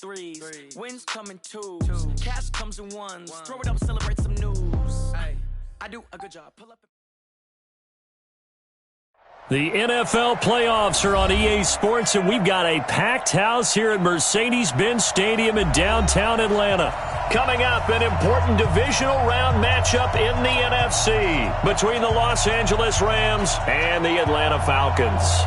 threes. Wins come in twos. Cash comes in ones. Throw it up, celebrate some news. I do a good job. Pull up. The NFL playoffs are on EA Sports, and we've got a packed house here at Mercedes-Benz Stadium in downtown Atlanta. Coming up, an important divisional round matchup in the NFC between the Los Angeles Rams and the Atlanta Falcons.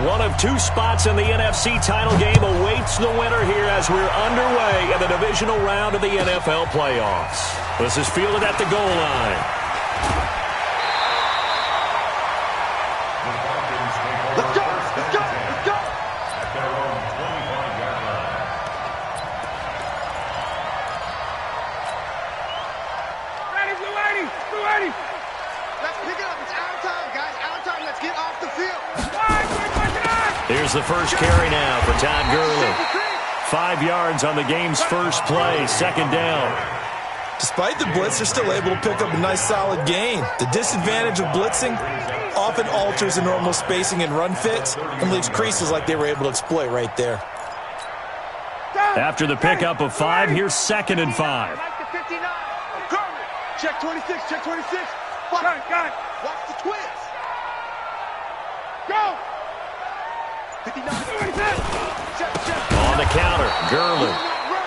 One of two spots in the NFC title game awaits the winner here as we're underway in the divisional round of the NFL playoffs. This is fielded at the goal line. Let's go! Let's go! Let's go! At their own 25-yard line. Ready, Blue 80! Blue 80! Let's pick it up. It's our time, guys. Our time. Let's get off the field. Here's the first carry now for Todd Gurley. 5 yards on the game's first play, second down. Despite the blitz, they're still able to pick up a nice solid gain. The disadvantage of blitzing often alters the normal spacing and run fits and leaves creases like they were able to exploit right there. After the pickup of 5, here's 2nd and 5. Check 26, check 26. Got it. Watch the twins. Go! 59. On the counter, Gurley.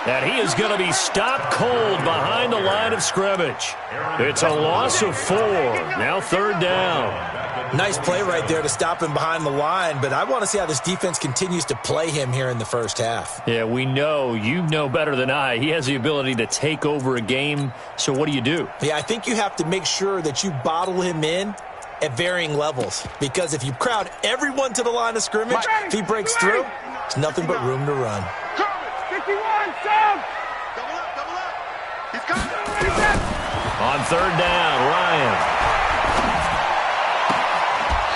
And he is going to be stopped cold behind the line of scrimmage. It's a loss of 4. Now 3rd down. Nice play right there to stop him behind the line, but I want to see how this defense continues to play him here in the first half. Yeah, we know. You know better than I. He has the ability to take over a game, so what do you do? Yeah, I think you have to make sure that you bottle him in at varying levels, because if you crowd everyone to the line of scrimmage, if he breaks through, there's nothing but room to run. 51, Sam! Double up. He's coming. On 3rd down, Ryan.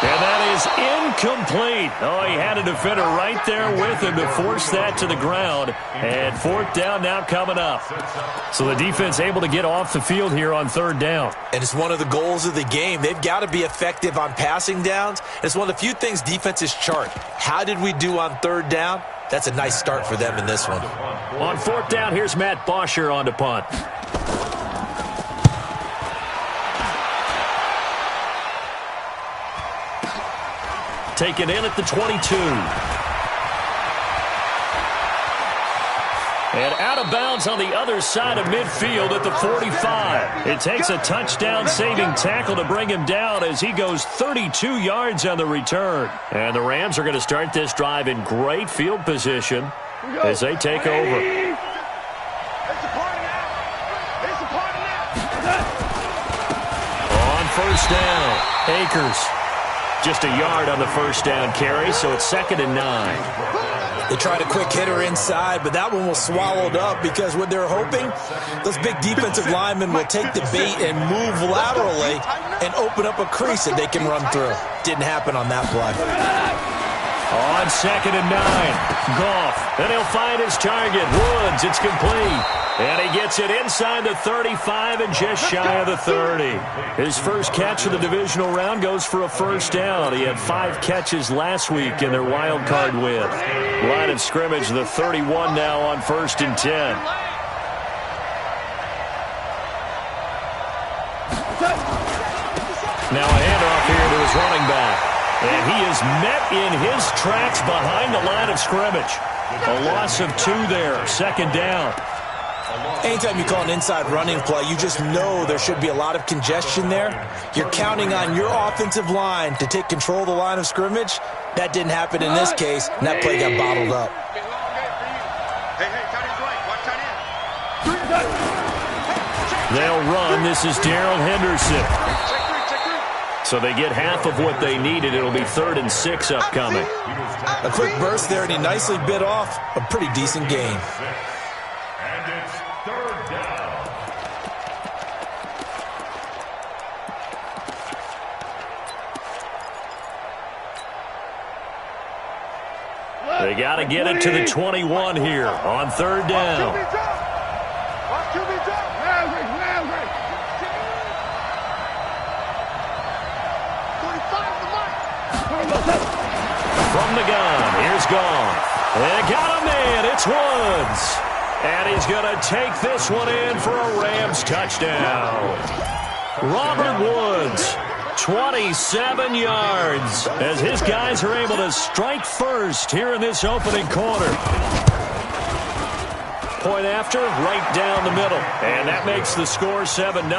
And that is incomplete. Oh, he had a defender right there with him to force that to the ground. And 4th down now coming up. So the defense able to get off the field here on 3rd down. And it's one of the goals of the game. They've got to be effective on passing downs. It's one of the few things defenses chart. How did we do on 3rd down? That's a nice start for them in this one. On 4th down, here's Matt Bosher on to punt. Taken in at the 22. And out of bounds on the other side of midfield at the 45. It takes a touchdown-saving tackle to bring him down as he goes 32 yards on the return. And the Rams are going to start this drive in great field position as they take over. On 1st down, Akers. Just a yard on the 1st down carry, so it's 2nd and 9. They tried a quick hitter inside, but that one was swallowed up because what they're hoping, those big defensive linemen will take the bait and move laterally and open up a crease that they can run through. Didn't happen on that play. On 2nd and 9, Goff, and he'll find his target. Woods, it's complete. And he gets it inside the 35 and just shy of the 30. His first catch of the divisional round goes for a 1st down. He had 5 catches last week in their wild card win. Line of scrimmage, the 31 now on 1st and 10. Now a handoff here to his running back. And he is met in his tracks behind the line of scrimmage. A loss of 2 there, 2nd down. Anytime you call an inside running play, you just know there should be a lot of congestion there. You're counting on your offensive line to take control of the line of scrimmage. That didn't happen in this case, and that play got bottled up. They'll run. This is Darrell Henderson. So they get half of what they needed. It'll be 3rd and 6 upcoming. A quick burst there, and he nicely bit off a pretty decent gain. And it's 3rd down. They got to get it to the 21 here on 3rd down. From the gun, here's Goff. They got a man, it's Woods. And he's going to take this one in for a Rams touchdown. Robert Woods, 27 yards, as his guys are able to strike first here in this opening quarter. Point after, right down the middle. And that makes the score 7-0.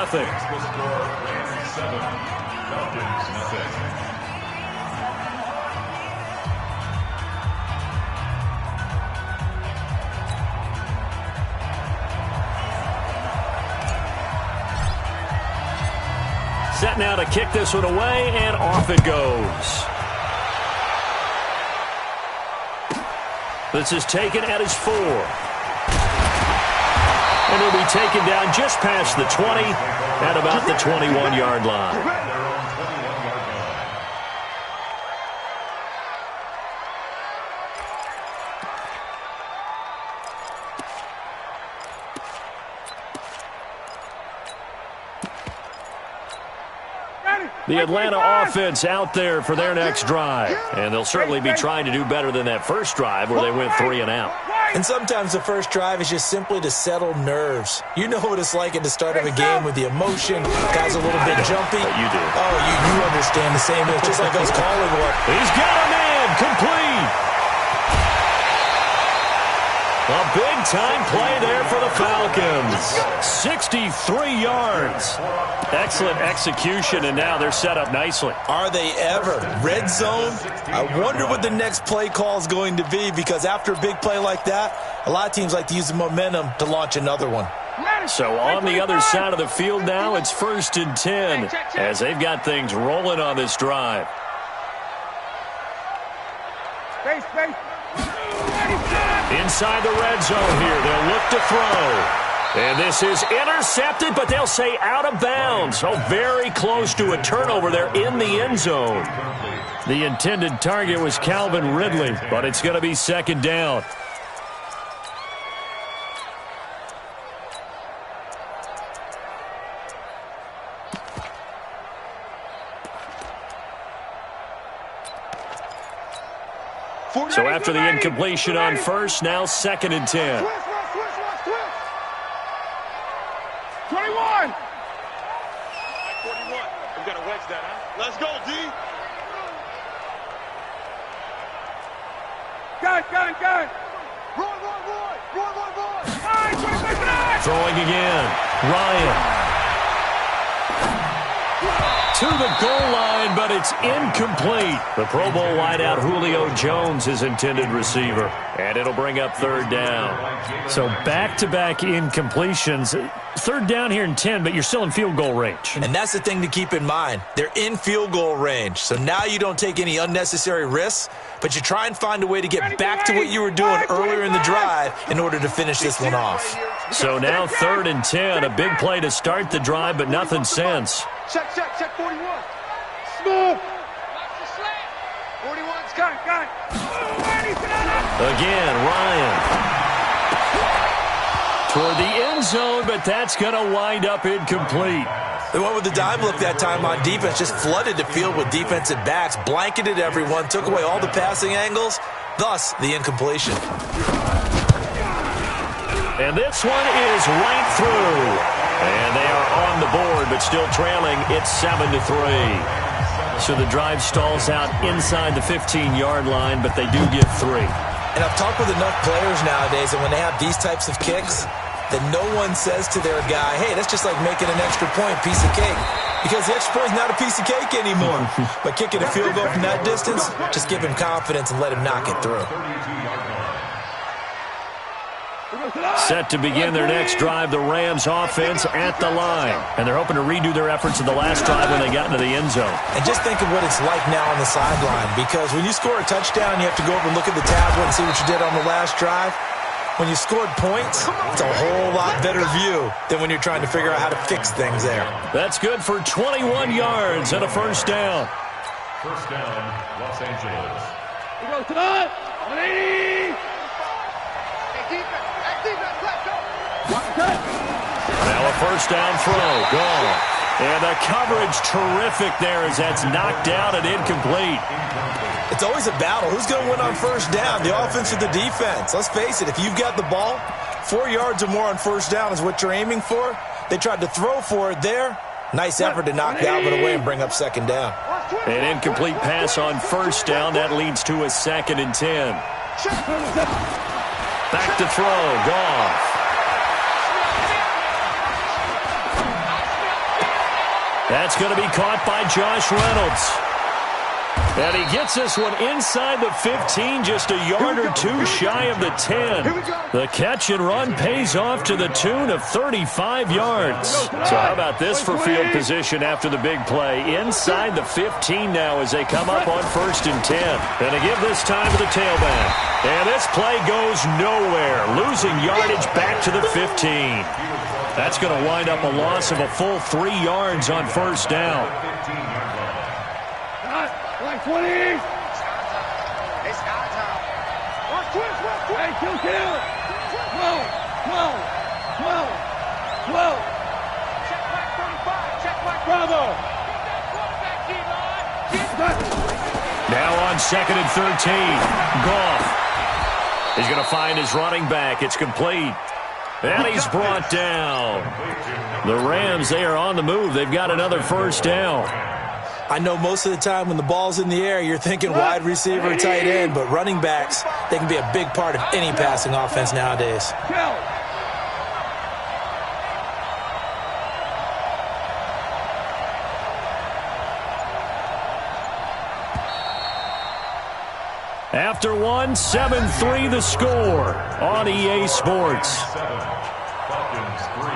Set now to kick this one away, and off it goes. This is taken at his 4. And he'll be taken down just past the 20 at about the 21-yard line. The Atlanta offense out there for their next drive. And they'll certainly be trying to do better than that first drive where they went 3 and out. And sometimes the first drive is just simply to settle nerves. You know what it's like at the start of a game with the emotion. Guys a little bit jumpy. You do. Oh, you understand the same. It's just like us calling one. He's got a man. Complete. A big-time play there for the Falcons. 63 yards. Excellent execution, and now they're set up nicely. Are they ever? Red zone? I wonder what the next play call is going to be, because after a big play like that, a lot of teams like to use the momentum to launch another one. So on the other side of the field now, it's 1st and 10 as they've got things rolling on this drive. Inside the red zone here, they'll look to throw. And this is intercepted, but they'll say out of bounds. So very close to a turnover there in the end zone. The intended target was Calvin Ridley, but it's going to be 2nd down. So after the incompletion on first, now 2nd and 10. 21. 41. We've got to wedge that, huh? Let's go, D. Gun. Roy. Throwing again. Ryan. To the goal line, but it's incomplete. The Pro Bowl wideout Julio Jones is intended receiver. And it'll bring up 3rd down. So back-to-back incompletions. 3rd down here in 10, but you're still in field goal range. And that's the thing to keep in mind. They're in field goal range. So now you don't take any unnecessary risks, but you try and find a way to get back to what you were doing earlier in the drive in order to finish this one off. So now 3rd and 10, a big play to start the drive, but nothing since. Check 41. Smooth. 41's gun. Again, Ryan. Toward the end zone, but that's going to wind up incomplete. They went with the dime look that time on defense, just flooded the field with defensive backs, blanketed everyone, took away all the passing angles, thus the incompletion. And this one is right through. And they are on the board, but still trailing. It's 7-3. So the drive stalls out inside the 15-yard line, but they do get 3. And I've talked with enough players nowadays that when they have these types of kicks, that no one says to their guy, hey, that's just like making an extra point, piece of cake. Because the extra point is not a piece of cake anymore. But kicking a field goal from that distance, just give him confidence and let him knock it through. Set to begin their next drive, the Rams offense at the line. And they're hoping to redo their efforts in the last drive when they got into the end zone. And just think of what it's like now on the sideline. Because when you score a touchdown, you have to go over and look at the tablet and see what you did on the last drive. When you scored points, it's a whole lot better view than when you're trying to figure out how to fix things there. That's good for 21 yards and a 1st down. 1st down, Los Angeles. We go to the 180. Now a 1st down throw. Gone. And the coverage terrific there as that's knocked down and incomplete. It's always a battle. Who's going to win on first down, the offense or the defense? Let's face it, if you've got the ball, 4 yards or more on first down is what you're aiming for. They tried to throw for it there. Nice effort to knock Dalvin away and bring up second down. An incomplete pass on first down. That leads to a 2nd and 10. Back to throw. Goff. That's going to be caught by Josh Reynolds. And he gets this one inside the 15, just a yard or two shy of the 10. The catch and run pays off to the tune of 35 yards. So how about this for field position after the big play? Inside the 15 now as they come up on 1st and 10. And they give this time to the tailback. And this play goes nowhere, losing yardage back to the 15. That's going to wind up a loss of a full 3 yards on first down. 20! It's our time. Watch twist, watch twist. Hey, kill. 12. Check back 35. Check back. Bravo. Now on 2nd and 13. Goff. He's going to find his running back. It's complete. And he's brought down. The Rams, they are on the move. They've got another first down. I know most of the time when the ball's in the air, you're thinking wide receiver, tight end, but running backs, they can be a big part of any passing offense nowadays. After one, 7-3 the score on EA Sports. Falcons 3.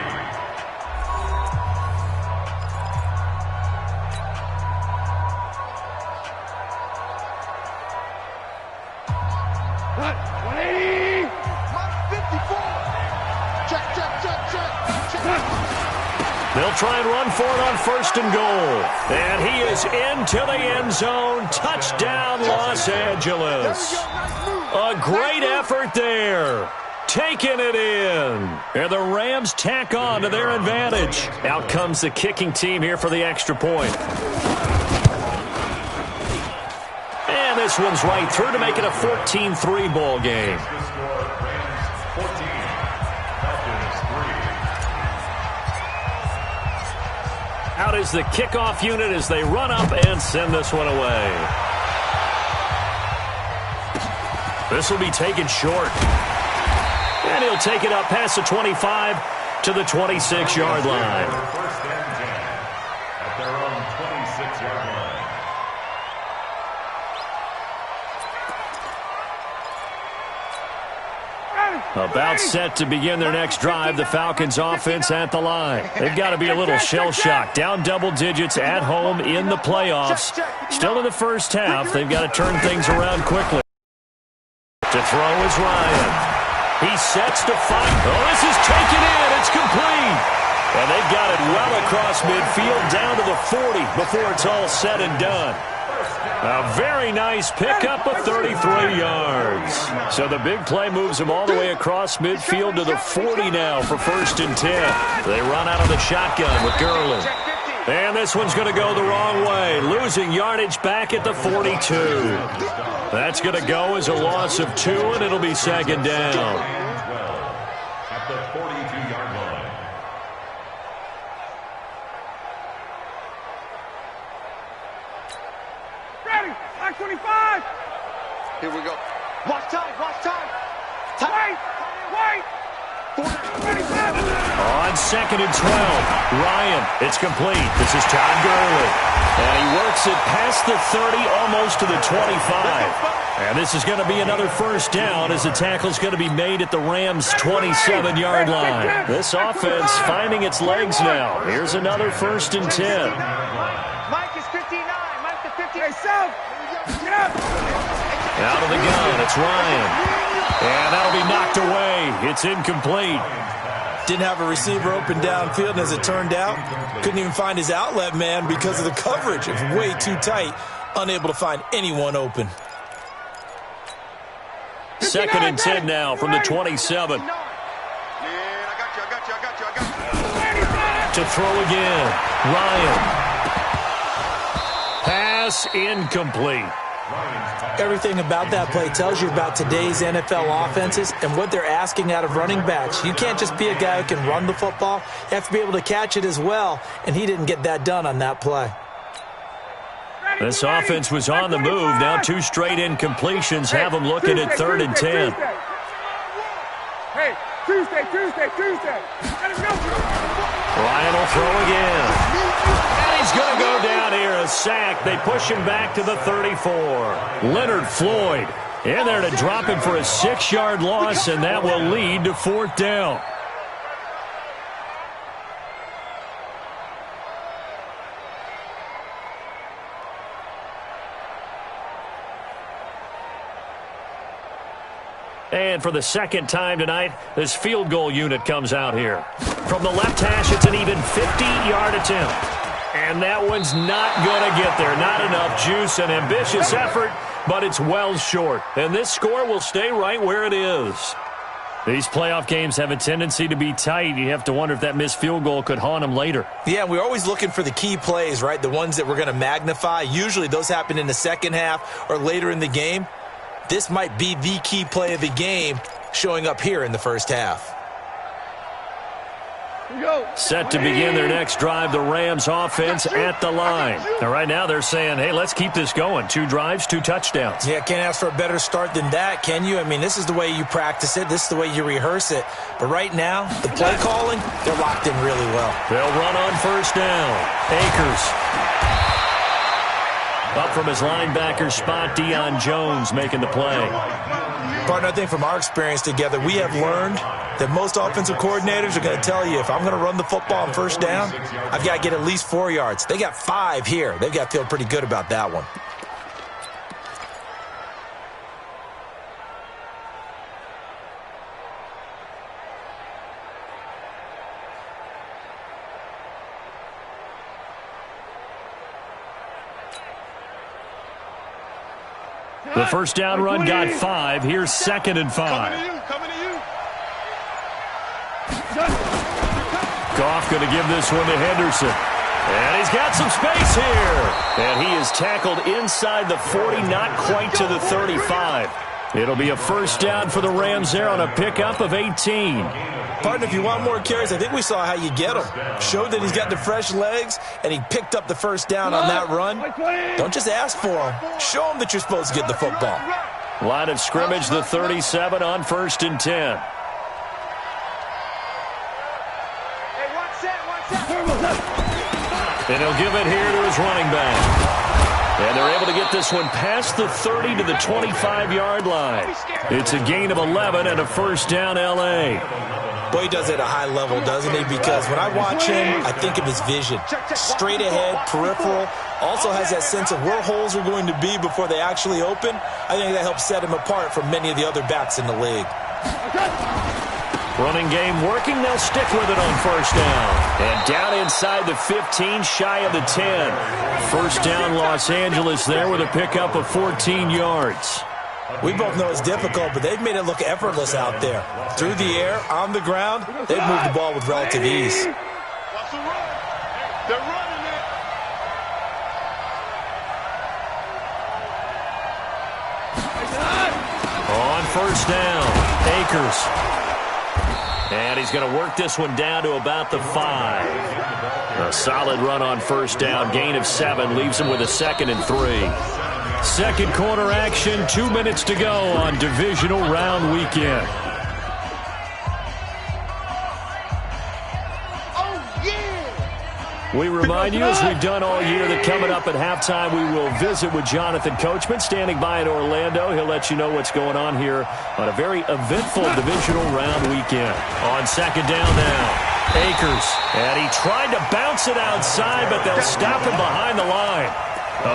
They'll try and run for it on 1st and goal. And he is into the end zone. Touchdown, Los Angeles. A great effort there. Taking it in. And the Rams tack on to their advantage. Out comes the kicking team here for the extra point. And this one's right through to make it a 14-3 ball game. Out is the kickoff unit as they run up and send this one away. This will be taken short. And he'll take it up past the 25 to the 26-yard line. First and 10 at their own 26-yard line. About set to begin their next drive, the Falcons offense at the line. They've got to be a little shell-shocked. Down double digits at home in the playoffs. Still in the first half. They've got to turn things around quickly. To throw is Ryan. He sets to fight. Oh, this is taken in. It's complete. And they've got it well across midfield down to the 40 before it's all said and done. A very nice pickup of 33 yards. So the big play moves them all the way across midfield to the 40 now for 1st and 10. They run out of the shotgun with Gurley. And this one's going to go the wrong way, losing yardage back at the 42. That's going to go as a loss of 2, and it'll be 2nd down. At the 42-yard line. Ready, like 25. Here we go. Watch time, watch time. Wait. 27. On 2nd and 12, Ryan, it's complete. This is Todd Gurley. And he works it past the 30, almost to the 25. And this is going to be another first down as the tackle's going to be made at the Rams' 27-yard line. This offense finding its legs now. Here's another 1st and 10. Mike is 59. Mike to 50. Hey, South. Get up. Out of the gun, it's Ryan. And that'll be knocked away. It's incomplete. Didn't have a receiver open downfield, and as it turned out, couldn't even find his outlet man because of the coverage. It was way too tight, unable to find anyone open. 2nd and 10 now from the 27. I got you. To throw again. Ryan. Pass incomplete. Everything about that play tells you about today's NFL offenses and what they're asking out of running backs. You can't just be a guy who can run the football. You have to be able to catch it as well, and he didn't get that done on that play. This offense was on the move. Now 2 straight incompletions have them looking at 3rd and 10. Hey, Tuesday. Let him go. Ryan will throw again. And he's going to go down here, a sack. They push him back to the 34. Leonard Floyd in there to drop him for a 6-yard loss, and that will lead to 4th down. And for the second time tonight, this field goal unit comes out here. From the left hash, it's an even 50-yard attempt. And that one's not going to get there. Not enough juice, an ambitious effort, but it's well short. And this score will stay right where it is. These playoff games have a tendency to be tight. You have to wonder if that missed field goal could haunt them later. Yeah, we're always looking for the key plays, right? The ones that we're going to magnify. Usually those happen in the second half or later in the game. This might be the key play of the game showing up here in the first half. Set to begin their next drive, the Rams offense at the line. Now, right now they're saying, hey, let's keep this going. 2 drives, 2 touchdowns. Yeah, can't ask for a better start than that, can you? I mean, this is the way you practice it. This is the way you rehearse it. But right now, the play calling, they're locked in really well. They'll run on 1st down. Akers. Up from his linebacker spot, Deion Jones making the play. Partner, I think from our experience together, we have learned that most offensive coordinators are going to tell you, if I'm going to run the football on 1st down, I've got to get at least 4 yards. They got 5 here. They've got to feel pretty good about that one. The 1st down run got 5. Here's 2nd and 5. Coming to you. Goff going to give this one to Henderson. And he's got some space here. And he is tackled inside the 40, not quite to the 35. It'll be a 1st down for the Rams there on a pickup of 18. Partner, if you want more carries, I think we saw how you get him. Showed that he's got the fresh legs, and he picked up the 1st down on that run. Don't just ask for him. Show him that you're supposed to get the football. Line of scrimmage, the 37 on 1st and 10. And he'll give it here to his running back. And they're able to get this one past the 30 to the 25-yard line. It's a gain of 11 and a 1st down L.A. Boy, he does it at a high level, doesn't he? Because when I watch him, I think of his vision. Straight ahead, peripheral. Also has that sense of where holes are going to be before they actually open. I think that helps set him apart from many of the other backs in the league. Running game working. They'll stick with it on 1st down. And down inside the 15, shy of the 10. 1st down Los Angeles there with a pickup of 14 yards. We both know it's difficult, but they've made it look effortless out there. Through the air, on the ground, they've moved the ball with relative ease. Watch the run. They're running it. On 1st down, Akers. And he's going to work this one down to about the 5. A solid run on 1st down. Gain of 7 leaves him with a 2nd and 3. Second quarter action. 2 minutes to go on divisional round weekend. We remind you, as we've done all year, that coming up at halftime, we will visit with Jonathan Coachman, standing by in Orlando. He'll let you know what's going on here on a very eventful divisional round weekend. On 2nd down now, Akers. And he tried to bounce it outside, but they'll stop him behind the line.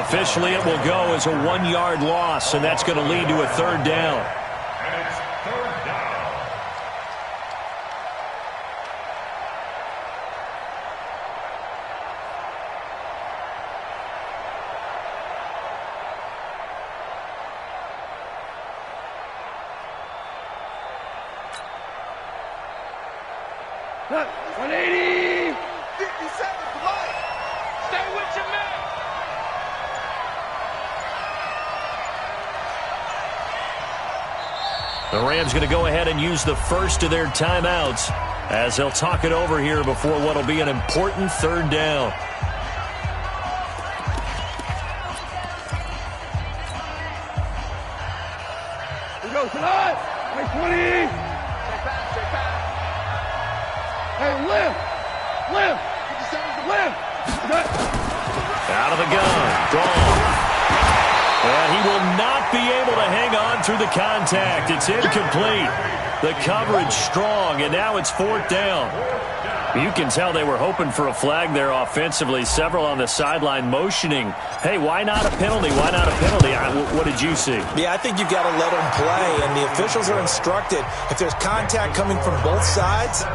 Officially, it will go as a 1-yard loss, and that's going to lead to a 3rd down. Stay with your man. The Rams going to go ahead and use the first of their timeouts as they'll talk it over here before what will be an important third down. Here we go, tonight. Hey, 20. Stay back. Hey, lift. Out of the gun. Gone. And he will not be able to hang on through the contact. It's incomplete. The coverage strong, and now it's fourth down. You can tell they were hoping for a flag there offensively. Several on the sideline motioning, hey, why not a penalty? Why not a penalty? What did you see? Yeah, I think you've got to let them play, and the officials are instructed. If there's contact coming from both sides,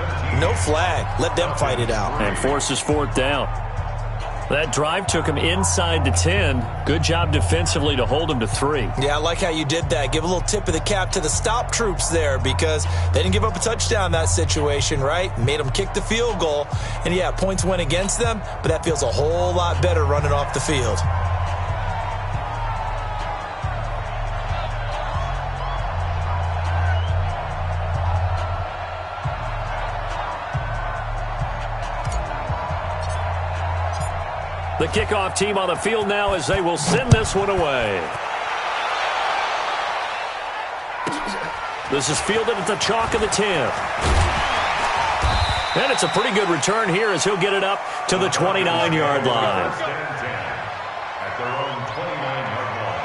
no flag. Let them fight it out. And forces fourth down. That drive took him inside the 10. Good job defensively to hold him to 3. Yeah, I like how you did that. Give a little tip of the cap to the stop troops there because they didn't give up a touchdown in that situation, right? Made them kick the field goal. And, yeah, points went against them, but that feels a whole lot better running off the field. The kickoff team on the field now as they will send this one away. This is fielded at the chalk of the 10. And it's a pretty good return here as he'll get it up to the 29-yard line. At their own 29-yard line.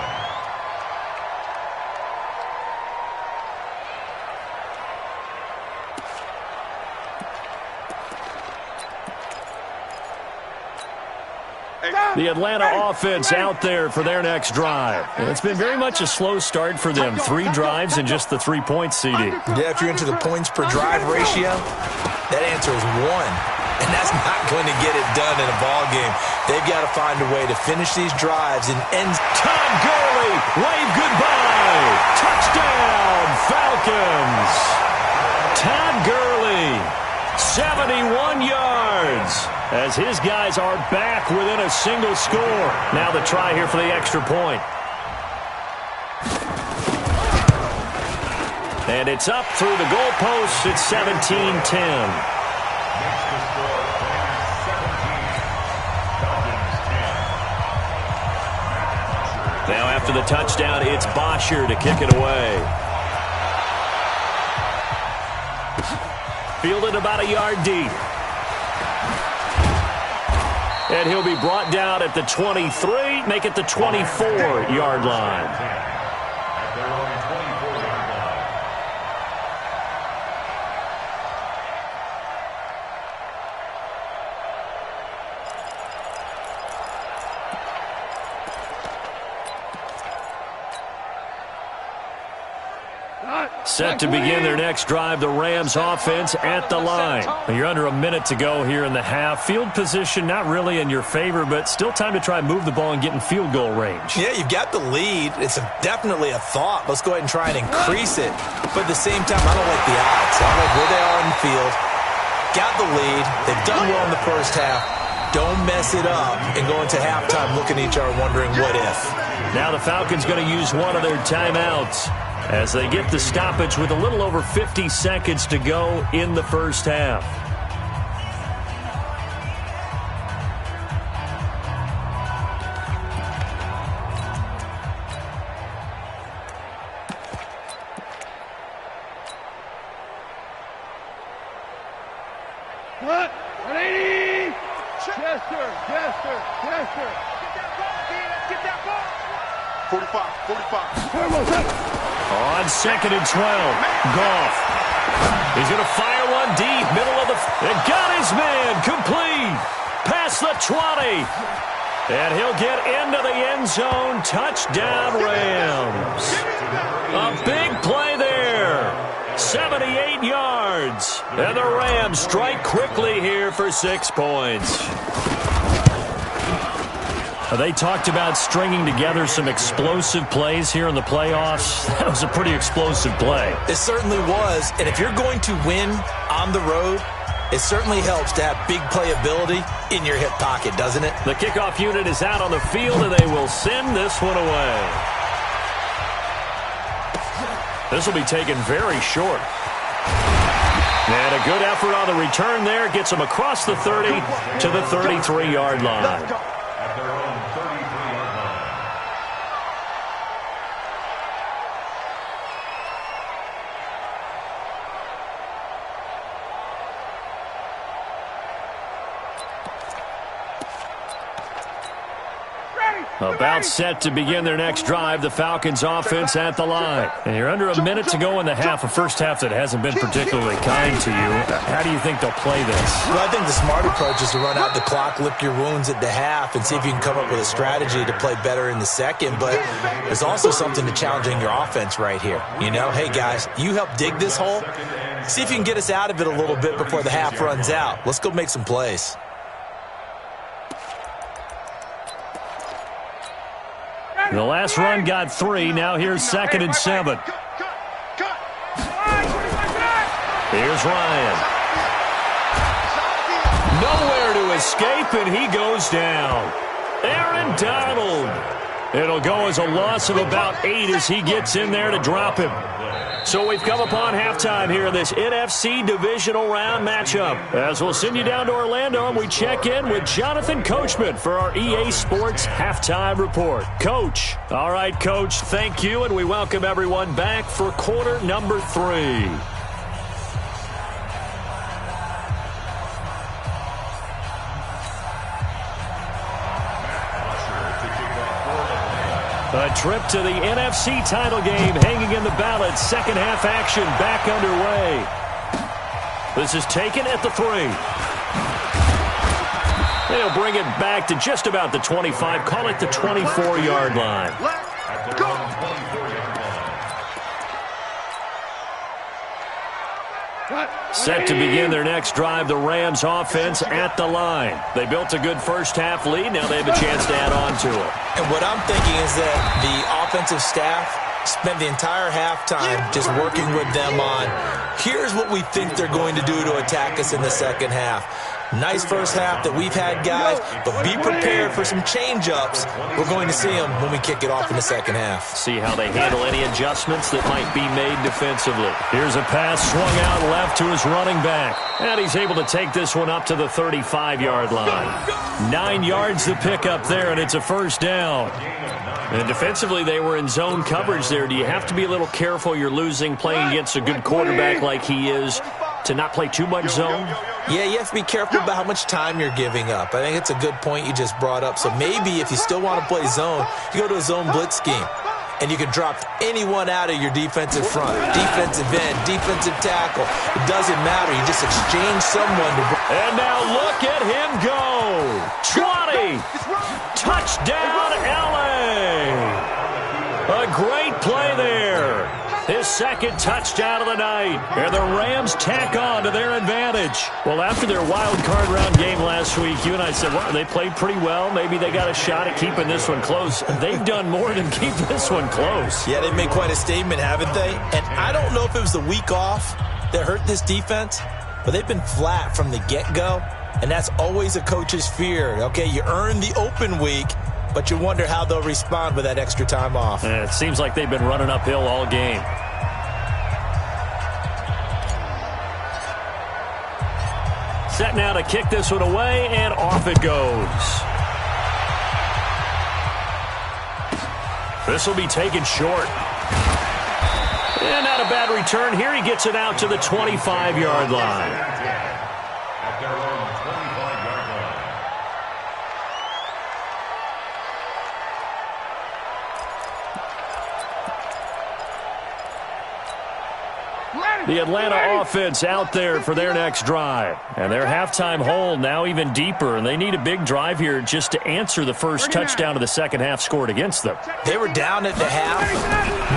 The Atlanta offense out there for their next drive. It's been very much a slow start for them. 3 drives and just the 3 points, CD. Yeah, if you're into the points per drive ratio, that answer is 1. And that's not going to get it done in a ball game. They've got to find a way to finish these drives and end. Todd Gurley, wave goodbye. Touchdown, Falcons. Todd Gurley, 71 yards. As his guys are back within a single score. Now the try here for the extra point. And it's up through the goalposts. It's 17-10. Now after the touchdown, it's Bosher to kick it away. Fielded about a yard deep. And he'll be brought down at the 23, make it the 24-yard line. At their own 24-yard line. Set to begin their next drive, the Rams offense at the line. You're under a minute to go here in the half. Field position not really in your favor, but still time to try and move the ball and get in field goal range. Yeah, you've got the lead. It's definitely a thought. Let's go ahead and try and increase it. But at the same time, I don't like the odds. I don't like where they are in the field. Got the lead. They've done well in the first half. Don't mess it up and go into halftime looking at each other wondering what if. Now the Falcons going to use one of their timeouts as they get the stoppage with a little over 50 seconds to go in the first half. What? 180! Chester! Get that ball, D. Let's get that ball. 45. On 2nd and 12, Goff. He's going to fire one deep, middle of the... And got his man, complete. Past the 20. And he'll get into the end zone. Touchdown, Rams. A big play there. 78 yards. And the Rams strike quickly here for 6 points. They talked about stringing together some explosive plays here in the playoffs. That was a pretty explosive play. It certainly was. And if you're going to win on the road, It certainly helps to have big playability in your hip pocket, doesn't it? The kickoff unit is out on the field, and they will send this one away. This will be taken very short. And a good effort on the return there. Gets them across the 30 to the 33-yard line. At their own 33-yard line. About set to begin their next drive, the Falcons offense at the line. And you're under a minute to go in the half, a first half that hasn't been particularly kind to you. How do you think they'll play this? Well, I think the smart approach is to run out the clock, lick your wounds at the half, and see if you can come up with a strategy to play better in the second. But there's also something to challenging your offense right here. You know, hey, guys, you help dig this hole. See if you can get us out of it a little bit before the half runs out. Let's go make some plays. The last run got 3. Now here's 2nd and 7. Here's Ryan. Nowhere to escape, and he goes down. Aaron Donald. It'll go as a loss of about 8 as he gets in there to drop him. So we've come upon halftime here in this NFC divisional round matchup. As we'll send you down to Orlando, and we check in with Jonathan Coachman for our EA Sports Halftime Report. Coach. All right, Coach, thank you, and we welcome everyone back for quarter number 3. A trip to the NFC title game hanging in the balance. Second half action back underway. This is taken at the 3. They'll bring it back to just about the 25. Call it the 24-yard line. At their own 24-yard line. Set to begin their next drive, the Rams offense at the line. They built a good first half lead. Now they have a chance to add on to it. And what I'm thinking is that the offensive staff spent the entire halftime just working with them on, here's what we think they're going to do to attack us in the second half. Nice first half that we've had, guys, but be prepared for some change-ups. We're going to see them when we kick it off in the second half. See how they handle any adjustments that might be made defensively. Here's a pass swung out left to his running back. And he's able to take this one up to the 35-yard line. 9 yards to pick up there, and it's a first down. And defensively, they were in zone coverage there. Do you have to be a little careful? You're losing playing against a good quarterback like he is to not play too much zone? Yeah, you have to be careful about how much time you're giving up. I think it's a good point you just brought up. So maybe if you still want to play zone, you go to a zone blitz scheme. And you can drop anyone out of your defensive front. Defensive end, defensive tackle. It doesn't matter. You just exchange someone to... And now look at him go. 20. Touchdown, LA. A great play there. His second touchdown of the night. And the Rams tack on to their advantage. Well, after their wild card round game last week, you and I said, well, they played pretty well. Maybe they got a shot at keeping this one close. They've done more than keep this one close. Yeah, they've made quite a statement, haven't they? And I don't know if it was the week off that hurt this defense, but they've been flat from the get-go. And that's always a coach's fear. Okay, you earn the open week, but you wonder how they'll respond with that extra time off. And it seems like they've been running uphill all game. Set now to kick this one away, and off it goes. This will be taken short. And not a bad return here. He gets it out to the 25-yard line. At their own 25-yard line. The Atlanta offense out there for their next drive. And their halftime hole now even deeper, and they need a big drive here just to answer the first touchdown of the second half scored against them. They were down at the half.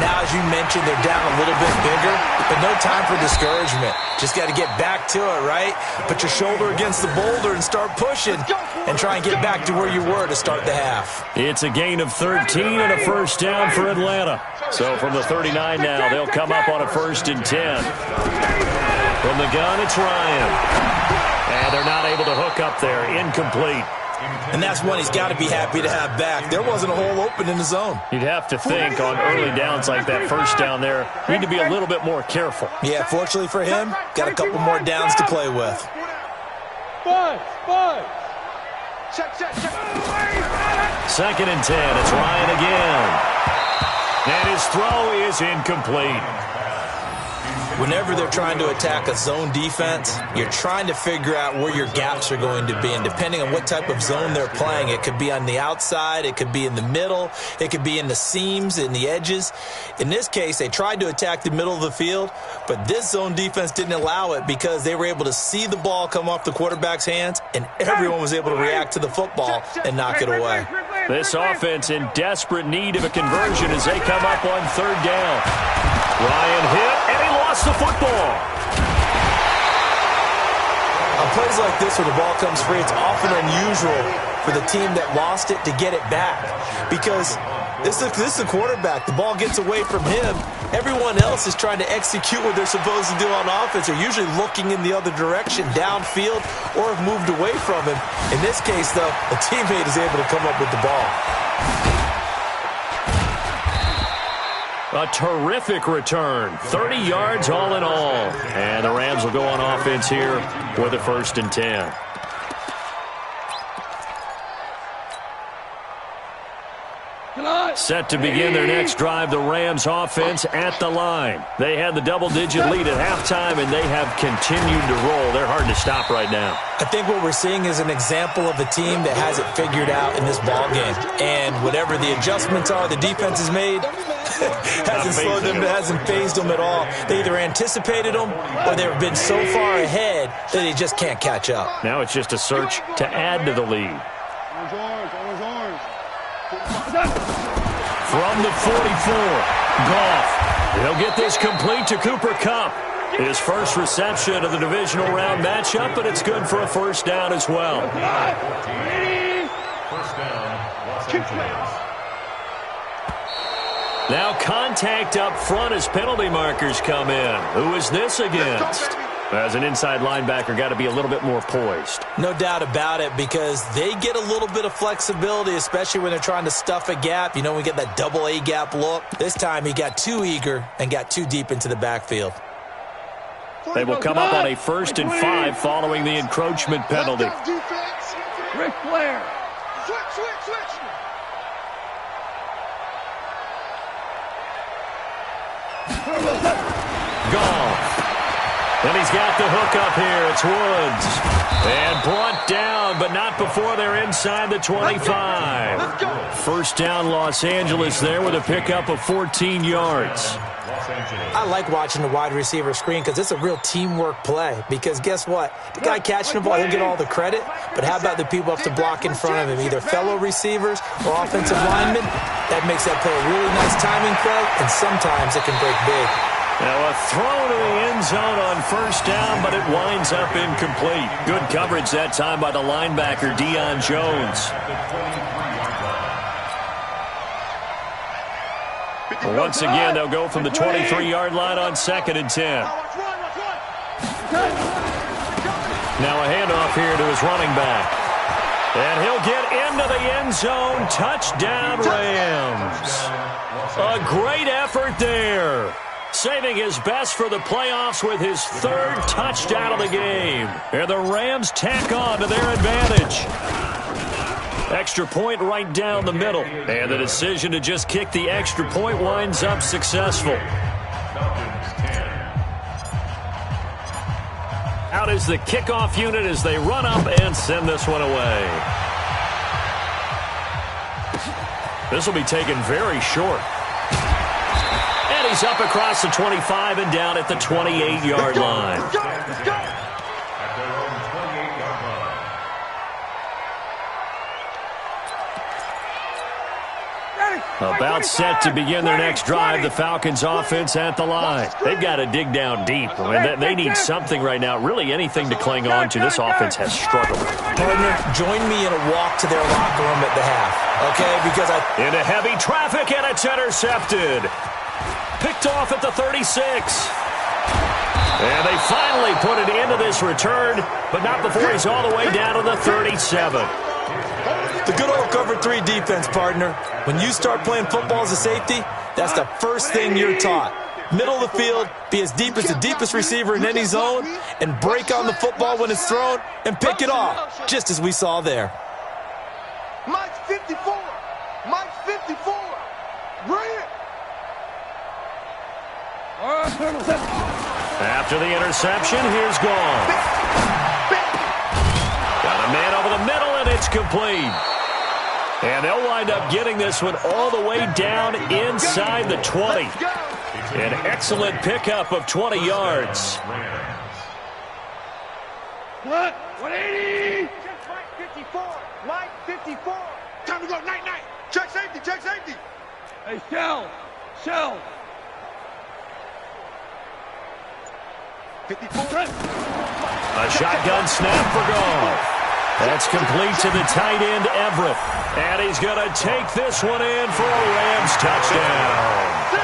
Now, as you mentioned, they're down a little bit bigger, but no time for discouragement. Just got to get back to it, right? Put your shoulder against the boulder and start pushing and try and get back to where you were to start the half. It's a gain of 13 and a first down for Atlanta. So from the 39 now, they'll come up on a 1st and 10. From the gun, it's Ryan. And they're not able to hook up there. Incomplete. And that's one he's got to be happy to have back. There wasn't a hole open in the zone. You'd have to think on early downs like that first down there, you need to be a little bit more careful. Yeah, fortunately for him, got a couple more downs to play with. Check. 2nd and 10. It's Ryan again. And his throw is incomplete. Whenever they're trying to attack a zone defense, you're trying to figure out where your gaps are going to be. And depending on what type of zone they're playing, it could be on the outside, it could be in the middle, it could be in the seams, in the edges. In this case, they tried to attack the middle of the field, but this zone defense didn't allow it because they were able to see the ball come off the quarterback's hands, and everyone was able to react to the football and knock it away. This offense in desperate need of a conversion as they come up on 3rd down. Ryan hit, and he lost the football. On plays like this where the ball comes free, it's often unusual for the team that lost it to get it back because this is a quarterback. The ball gets away from him. Everyone else is trying to execute what they're supposed to do on offense. They're usually looking in the other direction, downfield, or have moved away from him. In this case, though, a teammate is able to come up with the ball. A terrific return. 30 yards all in all. And the Rams will go on offense here with a 1st and 10. Set to begin their next drive, the Rams offense at the line. They had the double-digit lead at halftime, and they have continued to roll. They're hard to stop right now. I think what we're seeing is an example of a team that has it figured out in this ball game. And whatever the adjustments are the defense has made, hasn't slowed them, hasn't phased them at all. They either anticipated them or they've been so far ahead that they just can't catch up. Now it's just a search to add to the lead. From the 44, Goff. He'll get this complete to Cooper Kupp. His first reception of the divisional round matchup, but it's good for a 1st down as well. 1st down, Los Angeles. Now contact up front as penalty markers come in. Who is this against? As an inside linebacker, got to be a little bit more poised. No doubt about it, because they get a little bit of flexibility, especially when they're trying to stuff a gap. You know, we get that double A gap look. This time he got too eager and got too deep into the backfield. They will come up on a 1st and 5 following the encroachment penalty. Ric Flair. Switch. Goff. And he's got the hook up here. It's Woods. And brought down, but not before they're inside the 25. 1st down, Los Angeles there with a pickup of 14 yards. I like watching the wide receiver screen because it's a real teamwork play. Because guess what? The guy catching the ball, he'll get all the credit. But how about the people up to block in front of him? Either fellow receivers or offensive linemen. That makes that play a really nice timing play, and sometimes it can break big. Now a throw to the end zone on 1st down, but it winds up incomplete. Good coverage that time by the linebacker, Deion Jones. Once again, they'll go from the 23-yard line on 2nd and 10. Now a handoff here to his running back. And he'll get into the end zone. Touchdown, Rams. A great effort there. Saving his best for the playoffs with his 3rd touchdown of the game. And the Rams tack on to their advantage. Extra point right down the middle. And the decision to just kick the extra point winds up successful. Out is the kickoff unit as they run up and send this one away. This will be taken very short. And he's up across the 25 and down at the 28-yard line. About set to begin their next drive, the Falcons offense at the line. They've got to dig down deep. I mean, they need something right now, really anything to cling on to. This offense has struggled. Partner, join me in a walk to their locker room at the half, okay? Because into heavy traffic, and it's intercepted. Picked off at the 36. And they finally put it into this return, but not before he's all the way down to the 37. The good old cover 3 defense, partner. When you start playing football as a safety, that's the first thing you're taught. Middle of the field, be as deep as the deepest receiver in any zone, and break on the football when it's thrown and pick it off, just as we saw there. Mike's 54. Mike's 54. Bring it. After the interception, here's Goff. Got a man over the middle, and it's complete. And they'll wind up getting this one all the way down inside the 20. An excellent pickup of 20 yards. What? 180. Mike 54. Mike 54. Time to go. Night. Check safety. Check safety. Hey, Shell. 54. A shotgun snap for Goff. That's complete to the tight end, Everett. And he's going to take this one in for a Rams touchdown.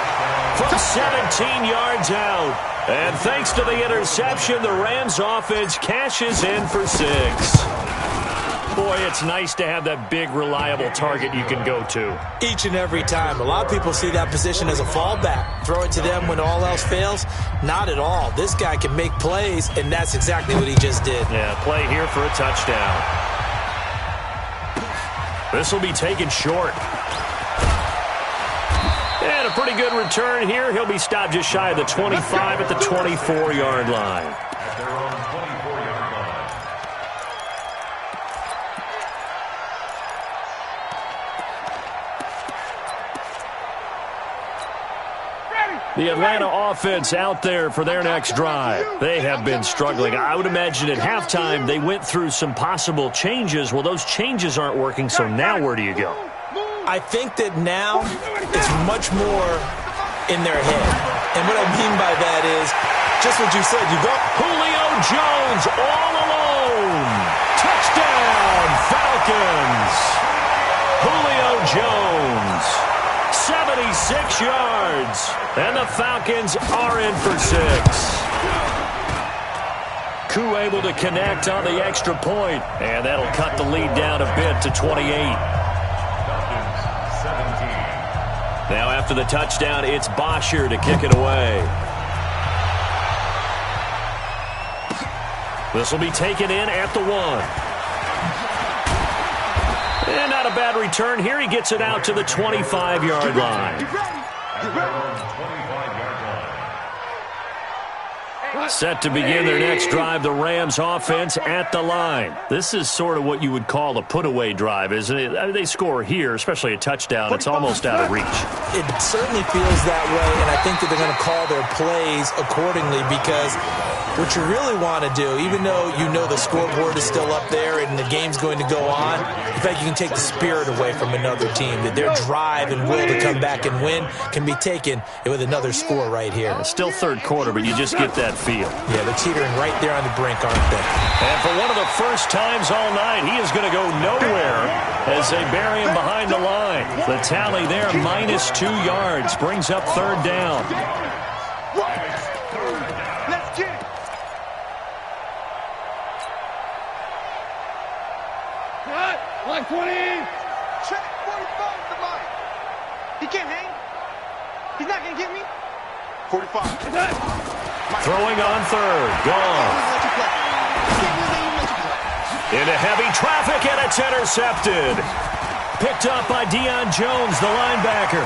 From 17 yards out. And thanks to the interception, the Rams offense cashes in for 6. Boy, it's nice to have that big, reliable target you can go to. Each and every time. A lot of people see that position as a fallback. Throw it to them when all else fails. Not at all. This guy can make plays, and that's exactly what he just did. Yeah, play here for a touchdown. This will be taken short. And a pretty good return here. He'll be stopped just shy of the 25 at the 24-yard line. At their own 24-yard line. The Atlanta offense out there for their next drive. They have been struggling. I would imagine at halftime they went through some possible changes. Well, those changes aren't working, so now where do you go? I think that now it's much more in their head. And what I mean by that is just what you said. You go Julio Jones all alone. Touchdown, Falcons. Julio Jones, 76 yards. And the Falcons are in for 6. Koo able to connect on the extra point. And that'll cut the lead down a bit to 28. Now after the touchdown, it's Bosher to kick it away. This will be taken in at the 1. And not a bad return here. He gets it out to the 25-yard line. Set to begin their next drive, the Rams offense at the line. This is sort of what you would call a put-away drive, isn't it? I mean, they score here, especially a touchdown. It's almost out of reach. It certainly feels that way, and I think that they're going to call their plays accordingly because what you really want to do, even though you know the scoreboard is still up there and the game's going to go on, in fact, you can take the spirit away from another team, that their drive and will to come back and win can be taken with another score right here. It's still third quarter, but you just get that feel. Yeah, they're teetering right there on the brink, aren't they? And for one of the first times all night, he is going to go nowhere as they bury him behind the line. The tally there, -2 yards, brings up third down. Let's get it. Cut. 120. Check 45 to Mike. He can't hang. He's not going to get me. 45. Throwing on third. Gone. Into heavy traffic, and it's intercepted. Picked up by Deion Jones, the linebacker.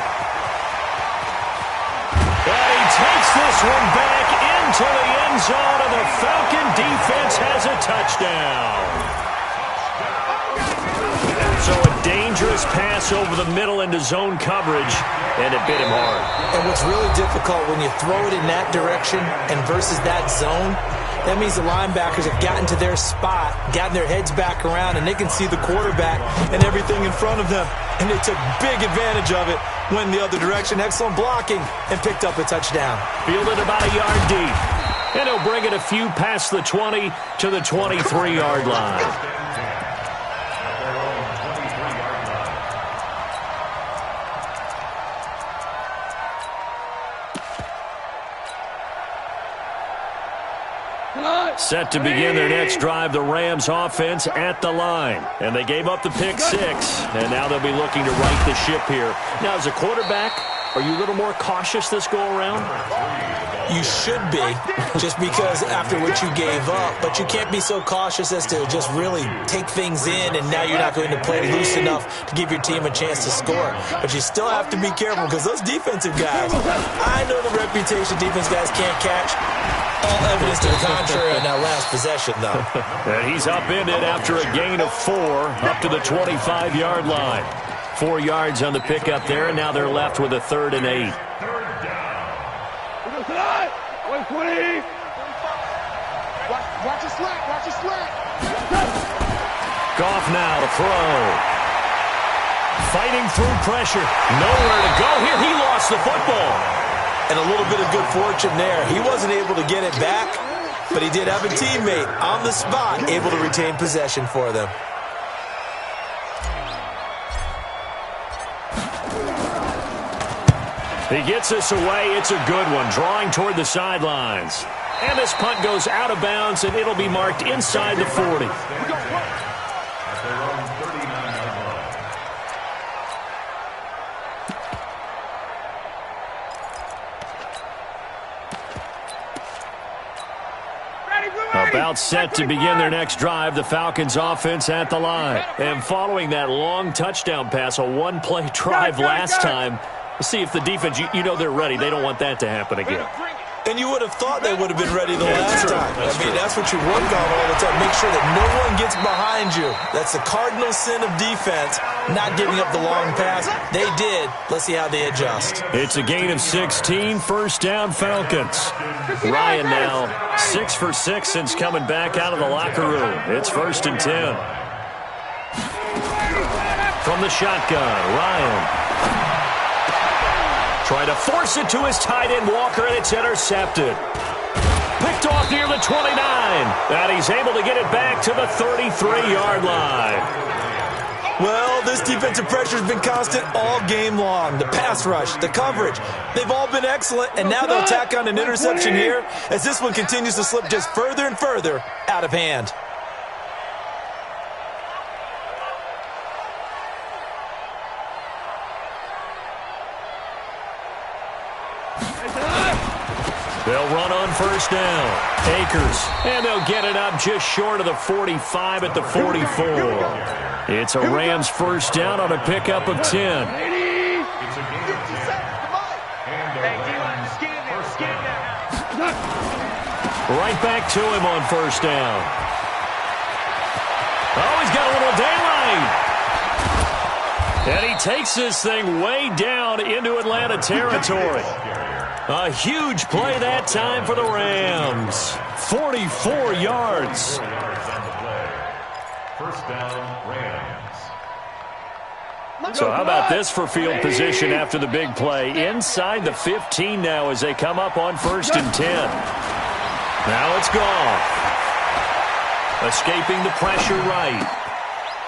And he takes this one back into the end zone, and the Falcon defense has a touchdown. So a dangerous pass over the middle into zone coverage, and it bit him hard. And what's really difficult when you throw it in that direction and versus that zone, that means the linebackers have gotten to their spot, gotten their heads back around, and they can see the quarterback and everything in front of them. And they took big advantage of it, went the other direction, excellent blocking, and picked up a touchdown. Fielded about a yard deep. And he'll bring it a few past the 20 to the 23-yard line. Set to begin their next drive, the Rams offense at the line. And they gave up the pick 6, and now they'll be looking to right the ship here. Now, as a quarterback, are you a little more cautious this go-around? You should be, just because after what you gave up. But you can't be so cautious as to just really take things in, and now you're not going to play loose enough to give your team a chance to score. But you still have to be careful, because those defensive guys, I know the reputation defense guys can't catch. All evidence to the contrary on that last possession, though. And he's upended after a gain of 4 up to the 25-yard line. 4 yards on the pickup there, and now they're left with a 3rd and 8. 120. Watch your slack. Watch your slack. Goff now to throw. Fighting through pressure. Nowhere to go here. He lost the football. And a little bit of good fortune there. He wasn't able to get it back, but he did have a teammate on the spot able to retain possession for them. He gets this away. It's a good one, drawing toward the sidelines. And this punt goes out of bounds, and it'll be marked inside the 40. About set to begin their next drive, the Falcons offense at the line. And following that long touchdown pass, a one-play drive last time, see if the defense, you know they're ready. They don't want that to happen again. And you would have thought they would have been ready the last time. That's what you work on all the time. Make sure that no one gets behind you. That's the cardinal sin of defense, not giving up the long pass. They did. Let's see how they adjust. It's a gain of 16, 1st down Falcons. Ryan now 6 for 6 since coming back out of the locker room. It's 1st and 10. From the shotgun, Ryan. Trying to force it to his tight end, Walker, and it's intercepted. Picked off near the 29. And he's able to get it back to the 33-yard line. Well, this defensive pressure has been constant all game long. The pass rush, the coverage, they've all been excellent, and now they'll tack on an interception here as this one continues to slip just further and further out of hand. They'll run on 1st down. Akers, and they'll get it up just short of the 45 at the 44. It's a Rams 1st down on a pickup of 10. Right back to him on 1st down. Oh, he's got a little daylight. And he takes this thing way down into Atlanta territory. A huge play that time for the Rams. 44 yards. 1st down, Rams. So how about this for field position after the big play? Inside the 15 now as they come up on 1st and 10. Now it's Goff. Escaping the pressure right.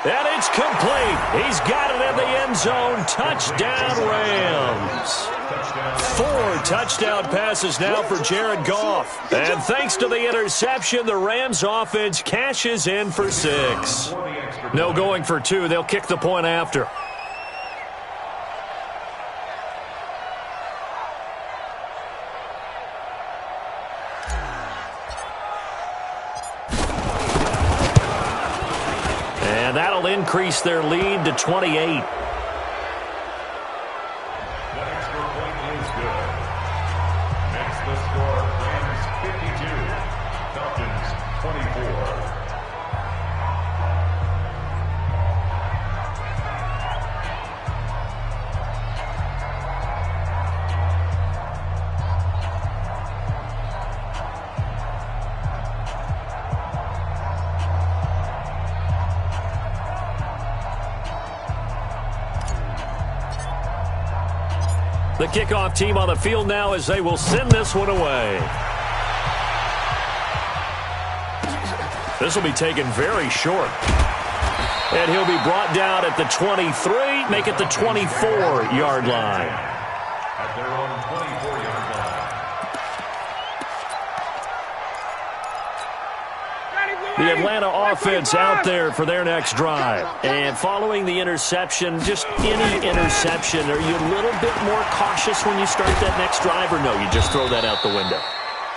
And it's complete. He's got it in the end zone. Touchdown, Rams. 4 touchdown passes now for Jared Goff. And thanks to the interception, the Rams offense cashes in for 6. No going for 2. They'll kick the point after. And that'll increase their lead to 28. The kickoff team on the field now as they will send this one away. This will be taken very short. And he'll be brought down at the 23, make it the 24-yard line. At their own 24-yard The Atlanta offense out there for their next drive. And following the interception, just any interception, are you a little bit more cautious when you start that next drive, or no, you just throw that out the window?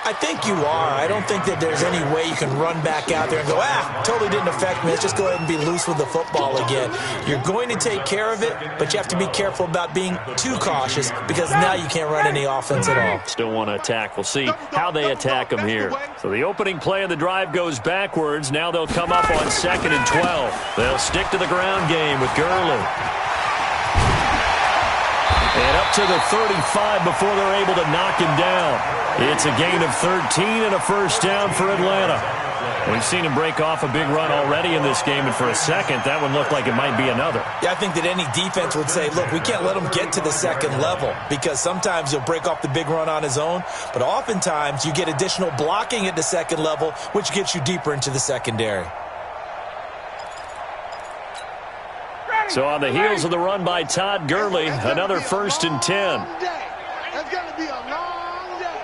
I think you are. I don't think that there's any way you can run back out there and go, totally didn't affect me. Let's just go ahead and be loose with the football again. You're going to take care of it, but you have to be careful about being too cautious because now you can't run any offense at all. Still want to attack. We'll see how they attack them here. So the opening play of the drive goes backwards. Now they'll come up on 2nd and 12. They'll stick to the ground game with Gurley. And up to the 35 before they're able to knock him down. It's a gain of 13 and a first down for Atlanta. We've seen him break off a big run already in this game, and for a second, that one looked like it might be another. Yeah, I think that any defense would say, look, we can't let him get to the second level because sometimes he'll break off the big run on his own, but oftentimes you get additional blocking at the second level, which gets you deeper into the secondary. So on the heels of the run by Todd Gurley, another 1st and 10. That's going to be a long day.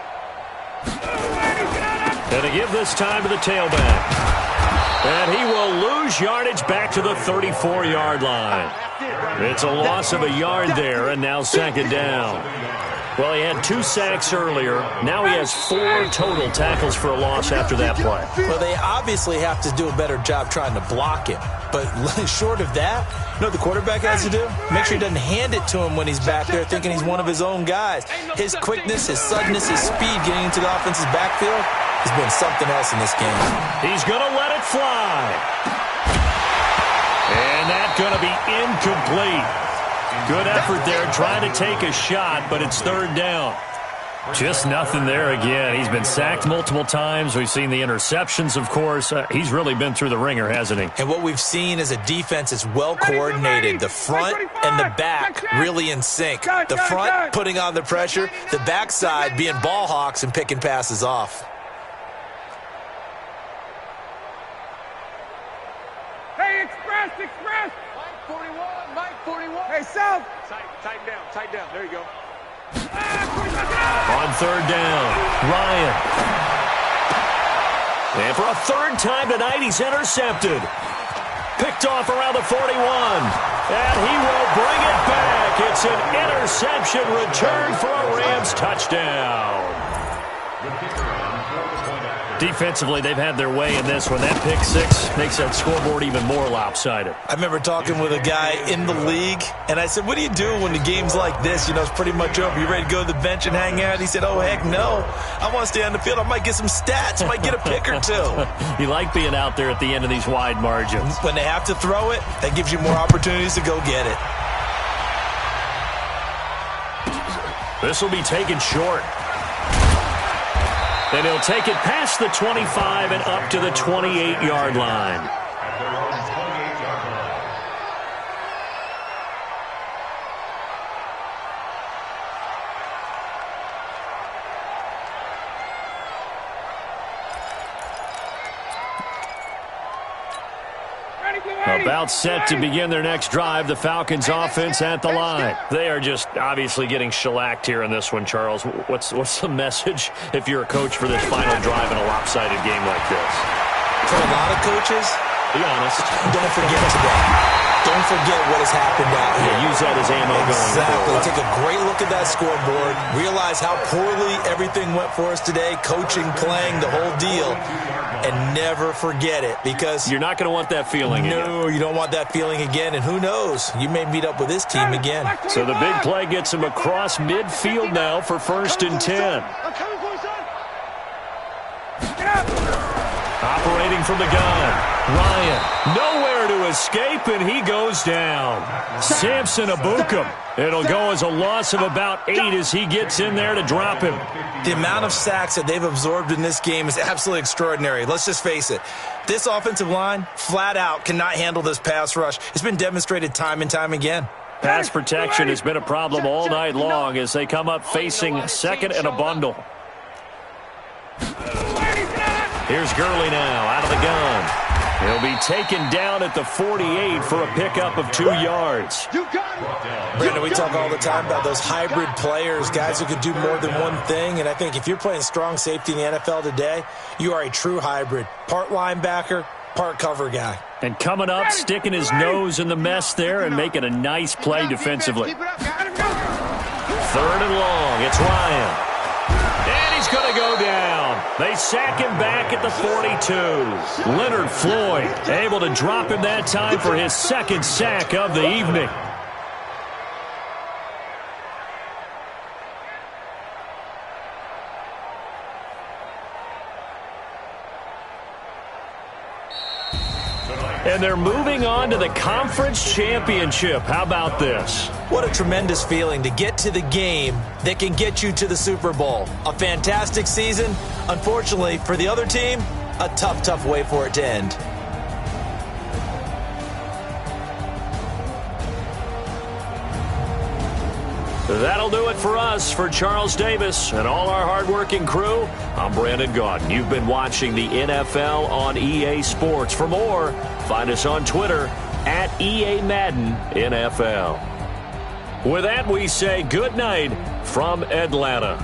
And to give this time to the tailback. And he will lose yardage back to the 34-yard line. It's a loss of a yard there, and now 2nd down. Well, he had 2 sacks earlier. Now he has 4 total tackles for a loss after that play. Well, they obviously have to do a better job trying to block him. But short of that, you know what the quarterback has to do? Make sure he doesn't hand it to him when he's back there thinking he's one of his own guys. His quickness, his suddenness, his speed getting into the offensive backfield has been something else in this game. He's going to let it fly. And that's going to be incomplete. Good effort there, trying to take a shot, but it's 3rd down. Just nothing there again. He's been sacked multiple times. We've seen the interceptions, of course. He's really been through the ringer, hasn't he? And what we've seen is a defense that's well coordinated. The front and the back really in sync. The front putting on the pressure, the backside being ball hawks and picking passes off. Hey, express! Mike 41, Mike 41. Hey, South! Tighten down. There you go. On 3rd down, Ryan. And for a 3rd time tonight, he's intercepted. Picked off around the 41. And he will bring it back. It's an interception return for a Rams touchdown. Defensively, they've had their way in this one. That pick 6 makes that scoreboard even more lopsided. I remember talking with a guy in the league, and I said, what do you do when the game's like this? You know, it's pretty much over. You ready to go to the bench and hang out? He said, oh, heck no. I want to stay on the field. I might get some stats. I might get a pick or 2. You like being out there at the end of these wide margins. When they have to throw it, that gives you more opportunities to go get it. This will be taken short. Then he'll take it past the 25 and up to the 28-yard line. About set to begin their next drive, the Falcons offense at the line. They are just obviously getting shellacked here in this one, Charles. What's the message if you're a coach for this final drive in a lopsided game like this? For a lot of coaches, be honest. Don't forget today. Don't forget what has happened out here. Yeah, use that as ammo going forward. Take a great look at that scoreboard. Realize how poorly everything went for us today. Coaching, playing, the whole deal. And never forget it, because you're not going to want that feeling again. No, you don't want that feeling again. And who knows? You may meet up with this team again. So the big play gets him across midfield now for 1st and 10. Operating from the gun. Ryan, nowhere to escape, and he goes down. Samson Ebukam. It'll go as a loss of about 8 as he gets in there to drop him. The amount of sacks that they've absorbed in this game is absolutely extraordinary. Let's just face it. This offensive line, flat out, cannot handle this pass rush. It's been demonstrated time and time again. Pass protection has been a problem all night long as they come up facing 2nd and a bundle. Here's Gurley now out of the gun. He'll be taken down at the 48 for a pickup of 2 yards. Brandon, we talk all the time about those hybrid players, guys who could do more than one thing. And I think if you're playing strong safety in the NFL today, you are a true hybrid. Part linebacker, part cover guy. And coming up, sticking his nose in the mess there and making a nice play defensively. 3rd and long. It's Ryan. And he's going to go down. They sack him back at the 42. Leonard Floyd able to drop him that time for his 2nd sack of the evening. And they're moving on to the conference championship. How about this? What a tremendous feeling to get to the game that can get you to the Super Bowl. A fantastic season. Unfortunately, for the other team, a tough, tough way for it to end. That'll do it for us. For Charles Davis and all our hardworking crew, I'm Brandon Gaudin. You've been watching the NFL on EA Sports. For more, find us on Twitter at EA Madden NFL. With that, we say good night from Atlanta.